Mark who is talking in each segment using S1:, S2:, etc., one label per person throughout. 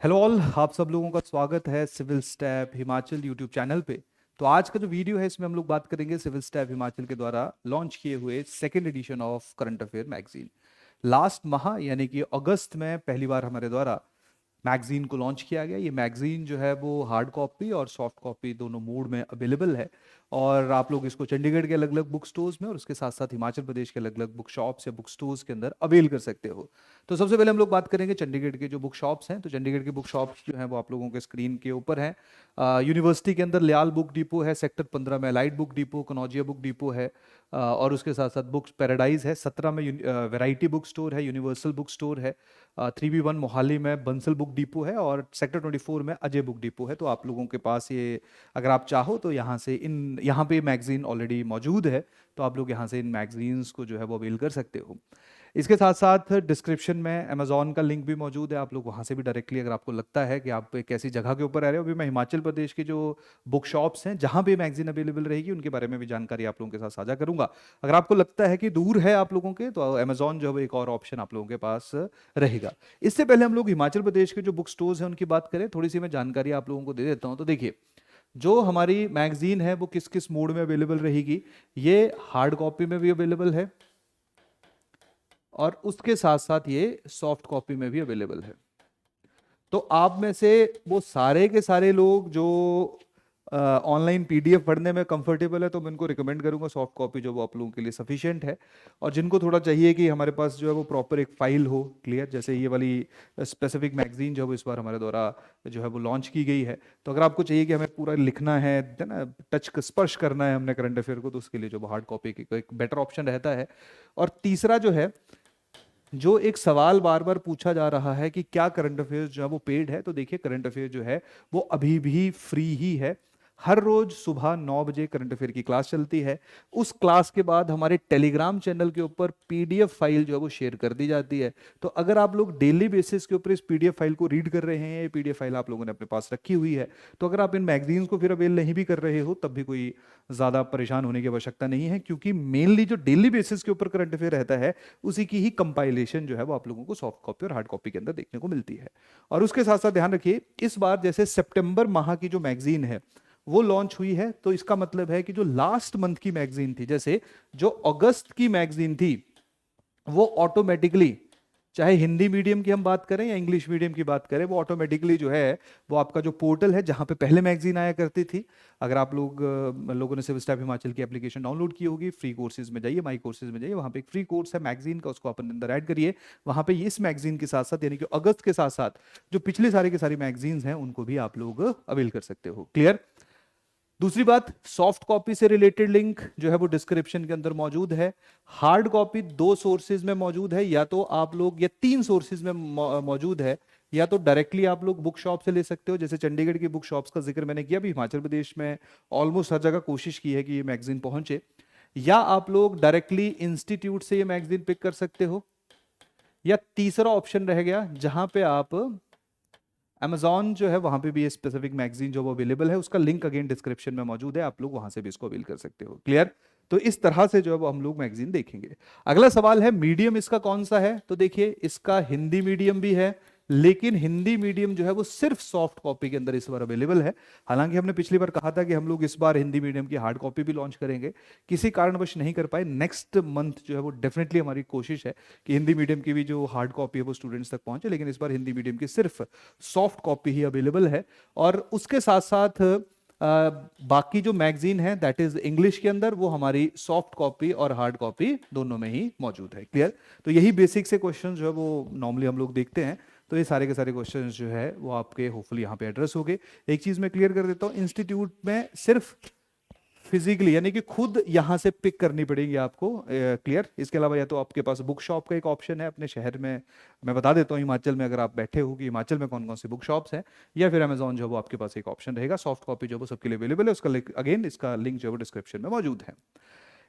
S1: Hello all, आप सब लोगों का स्वागत है civil step Himachal YouTube channel पे। तो आज का जो वीडियो है इसमें हम लोग बात करेंगे सिविल स्टैप हिमाचल के द्वारा लॉन्च किए हुए second edition of current affair magazine. Last माह यानी कि अगस्त में पहली बार हमारे द्वारा मैगजीन को लॉन्च किया गया। ये मैगजीन जो है वो हार्ड कॉपी और सॉफ्ट कॉपी दोनों मोड में अवेलेबल है और आप लोग इसको चंडीगढ़ के अलग अलग बुक स्टोर्स में और उसके साथ साथ हिमाचल प्रदेश के अलग अलग बुक शॉप्स या बुक स्टोर्स के अंदर अवेल कर सकते हो। तो सबसे पहले हम लोग बात करेंगे चंडीगढ़ के जो बुक शॉप्स हैं। तो चंडीगढ़ की बुक शॉप्स जो हैं वो आप लोगों के स्क्रीन के ऊपर हैं। यूनिवर्सिटी के अंदर लियाल बुक डिपो है, सेक्टर 15 में light book depot, Kanaujia book depot है, और उसके साथ साथ बुक्स पैराडाइज है, 17 में वैरायटी बुक स्टोर है, यूनिवर्सल बुक स्टोर है, 3B1 मोहाली में बंसल बुक डिपो है और सेक्टर 24 में अजय बुक डिपो है। तो आप लोगों के पास ये, अगर आप चाहो तो यहाँ पे मैगजीन ऑलरेडी मौजूद है, तो आप लोग यहाँ से इन मैगजीन्स को जो है वो अवेल कर सकते हो। इसके साथ साथ डिस्क्रिप्शन में अमेजोन का लिंक भी मौजूद है, आप लोग वहाँ से भी डायरेक्टली, अगर आपको लगता है कि आप एक ऐसी जगह के ऊपर रह रहे हो, अभी मैं हिमाचल प्रदेश की जो बुक शॉप्स हैं जहाँ भी मैगजीन अवेलेबल रहेगी उनके बारे में भी जानकारी आप लोगों के साथ साझा करूंगा। अगर आपको लगता है कि दूर है आप लोगों के, तो अमेजोन जो है एक और ऑप्शन आप लोगों के पास रहेगा। इससे पहले हम लोग हिमाचल प्रदेश के जो बुक स्टोर्स हैं उनकी बात करें, थोड़ी सी मैं जानकारी आप लोगों को दे देता हूँ। तो देखिए, जो हमारी मैगजीन है वो किस किस मोड में अवेलेबल रहेगी। ये हार्ड कॉपी में भी अवेलेबल है और उसके साथ साथ ये सॉफ्ट कॉपी में भी अवेलेबल है। तो आप में से वो सारे के सारे लोग जो ऑनलाइन पीडीएफ पढ़ने में कंफर्टेबल है, तो मैं उनको रिकमेंड करूंगा सॉफ्ट कॉपी, जो वो आप लोगों के लिए सफिशिएंट है। और जिनको थोड़ा चाहिए कि हमारे पास जो है वो प्रॉपर एक फाइल हो क्लियर, जैसे ये वाली स्पेसिफिक मैगजीन जो है वो इस बार हमारे द्वारा जो है वो लॉन्च की गई है। तो अगर आपको चाहिए कि हमें पूरा लिखना है ना, टच स्पर्श करना है हमने करंट अफेयर को, तो उसके लिए जो हार्ड कॉपी की एक बेटर ऑप्शन रहता है। और तीसरा जो है, जो एक सवाल बार बार पूछा जा रहा है कि क्या करंट अफेयर्स जो है वो पेड है, तो देखिए करंट अफेयर जो है वो अभी भी फ्री ही है। हर रोज सुबह 9 बजे करंट अफेयर की क्लास चलती है। उस क्लास के बाद हमारे टेलीग्राम चैनल के ऊपर पीडीएफ फाइल जो है वो शेयर कर दी जाती है। तो अगर आप लोग डेली बेसिस के ऊपर इस पीडीएफ फाइल को रीड कर रहे हैं, ये पीडीएफ फाइल आप लोगों ने अपने पास रखी हुई है, तो अगर आप इन मैगजीन्स को फिर अवेल नहीं भी कर रहे हो तब भी कोई ज़्यादा परेशान होने की आवश्यकता नहीं है, क्योंकि मेनली जो डेली बेसिस के ऊपर करंट अफेयर रहता है उसी की ही कंपाइलेशन जो है वो आप लोगों को सॉफ्ट कॉपी और हार्ड कॉपी के अंदर देखने को मिलती है। और उसके साथ साथ ध्यान रखिए, इस बार जैसे सितंबर माह की जो मैगजीन है वो लॉन्च हुई है, तो इसका मतलब है कि जो लास्ट मंथ की मैगजीन थी, जैसे जो अगस्त की मैगजीन थी, वो ऑटोमेटिकली, चाहे हिंदी मीडियम की हम बात करें या इंग्लिश मीडियम की बात करें, वो ऑटोमेटिकली जो है वो आपका जो पोर्टल है जहां पे पहले मैगजीन आया करती थी, अगर आप लोगों ने सिविल स्टैफ हिमाचल की एप्लीकेशन डाउनलोड की होगी, फ्री कोर्सेज में जाइए, माई कोर्सेज में जाइए, वहां पे एक फ्री कोर्स है मैगजीन का, उसको अपन अंदर ऐड करिए। वहां पे इस मैगजीन के साथ साथ, यानी कि अगस्त के साथ साथ जो पिछले सारे के सारी मैगजीन्स हैं उनको भी आप लोग अवेल कर सकते हो। क्लियर? दूसरी बात, सॉफ्ट कॉपी से रिलेटेड लिंक जो है वो डिस्क्रिप्शन के अंदर मौजूद है। हार्ड कॉपी दो सोर्सेज में मौजूद है, या तो आप लोग, या तीन सोर्सेज में मौजूद है। या तो डायरेक्टली आप लोग बुक शॉप से ले सकते हो, जैसे चंडीगढ़ की बुक शॉप्स का जिक्र मैंने किया, भी हिमाचल प्रदेश में ऑलमोस्ट हर जगह कोशिश की है कि ये मैगजीन पहुंचे। या आप लोग डायरेक्टली इंस्टीट्यूट से ये मैगजीन पिक कर सकते हो। या तीसरा ऑप्शन रह गया जहां पे आप अमेजॉन जो है वहां पे भी ये स्पेसिफिक मैगजीन जो वो अवेलेबल है, उसका लिंक अगेन डिस्क्रिप्शन में मौजूद है, आप लोग वहां से भी इसको अवेल कर सकते हो। क्लियर? तो इस तरह से जो है वो हम लोग मैगजीन देखेंगे। अगला सवाल है, मीडियम इसका कौन सा है? तो देखिए, इसका हिंदी मीडियम भी है, लेकिन हिंदी मीडियम जो है वो सिर्फ सॉफ्ट कॉपी के अंदर इस बार अवेलेबल है। हालांकि हमने पिछली बार कहा था कि हम लोग इस बार हिंदी मीडियम की हार्ड कॉपी भी लॉन्च करेंगे, किसी कारणवश नहीं कर पाए। नेक्स्ट मंथ जो है वो डेफिनेटली हमारी कोशिश है कि हिंदी मीडियम की भी जो हार्ड कॉपी है वो स्टूडेंट्स तक पहुंचे, लेकिन इस बार हिंदी मीडियम की सिर्फ सॉफ्ट कॉपी ही अवेलेबल है। और उसके साथ साथ बाकी जो मैगजीन है दैट इज इंग्लिश के अंदर, वो हमारी सॉफ्ट कॉपी और हार्ड कॉपी दोनों में ही मौजूद है। क्लियर? तो यही बेसिक से क्वेश्चन जो है वो नॉर्मली हम लोग देखते हैं। तो ये सारे के सारे क्वेश्चंस जो है वो आपके होपफुली यहाँ पे एड्रेस हो गए। एक चीज मैं क्लियर कर देता हूँ, इंस्टीट्यूट में सिर्फ फिजिकली यानी कि खुद यहाँ से पिक करनी पड़ेगी आपको। क्लियर? इसके अलावा या तो आपके पास बुक शॉप का एक ऑप्शन है अपने शहर में, मैं बता देता हूँ हिमाचल में अगर आप बैठे हो कि हिमाचल में कौन कौन सी बुक शॉप्स हैं, या फिर अमेजॉन जो है वो आपके पास एक ऑप्शन रहेगा। सॉफ्ट कॉपी जो है वो सबके लिए अवेलेबल है, उसका अगेन इसका लिंक जो है वो डिस्क्रिप्शन में मौजूद है।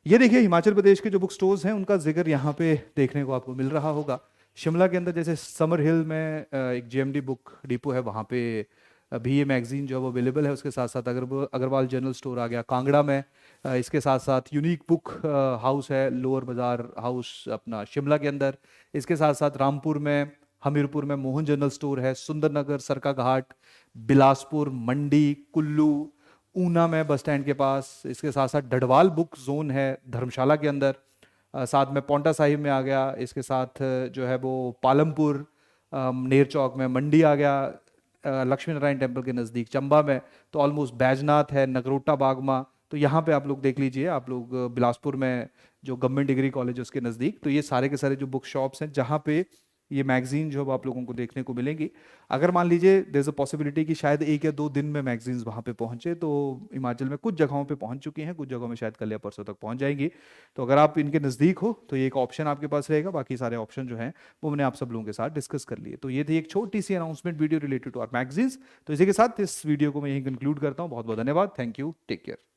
S1: ये देखिए, हिमाचल प्रदेश के जो बुक स्टोर्स हैं उनका जिक्र यहाँ पे देखने को आपको मिल रहा होगा। शिमला के अंदर जैसे समर हिल में एक जेएमडी बुक डिपो है, वहाँ पे भी ये मैगजीन जो है वो अवेलेबल है। उसके साथ साथ अग्रवाल जनरल स्टोर आ गया कांगड़ा में। इसके साथ साथ यूनिक बुक हाउस है लोअर बाजार हाउस अपना शिमला के अंदर। इसके साथ साथ रामपुर में हमीरपुर में मोहन जनरल स्टोर है, सुंदरनगर, सरका घाट, बिलासपुर, मंडी, कुल्लू, ऊना में बस स्टैंड के पास। इसके साथ साथ डडवाल बुक जोन है धर्मशाला के अंदर, साथ में पौंटा साहिब में आ गया। इसके साथ जो है वो पालमपुर, नेर चौक में मंडी आ गया, लक्ष्मी नारायण टेम्पल के नज़दीक चंबा में तो ऑलमोस्ट बैजनाथ है, नगरोटा बागमा। तो यहाँ पे आप लोग देख लीजिए, आप लोग बिलासपुर में जो गवर्नमेंट डिग्री कॉलेज है उसके नज़दीक, तो ये सारे के सारे जो बुक शॉप्स हैं जहाँ पे ये मैगजीन जो अब आप लोगों को देखने को मिलेंगी। अगर मान लीजिए देयर इज अ पॉसिबिलिटी कि शायद 1 या 2 दिन में मैगजीन्स वहाँ पे पहुँचे, तो हिमाचल में कुछ जगहों पे पहुँच चुकी हैं, कुछ जगहों में शायद कल या परसों तक पहुँच जाएंगी। तो अगर आप इनके नज़दीक हो तो ये एक ऑप्शन आपके पास रहेगा। बाकी सारे ऑप्शन जो हैं वो मैंने आप सब लोगों के साथ डिस्कस कर लिए। तो ये थी एक छोटी सी announcement video related to our magazines. तो इसी के साथ इस वीडियो को मैं यहीं कंक्लूड करता हूँ। बहुत बहुत धन्यवाद। Thank you. Take care.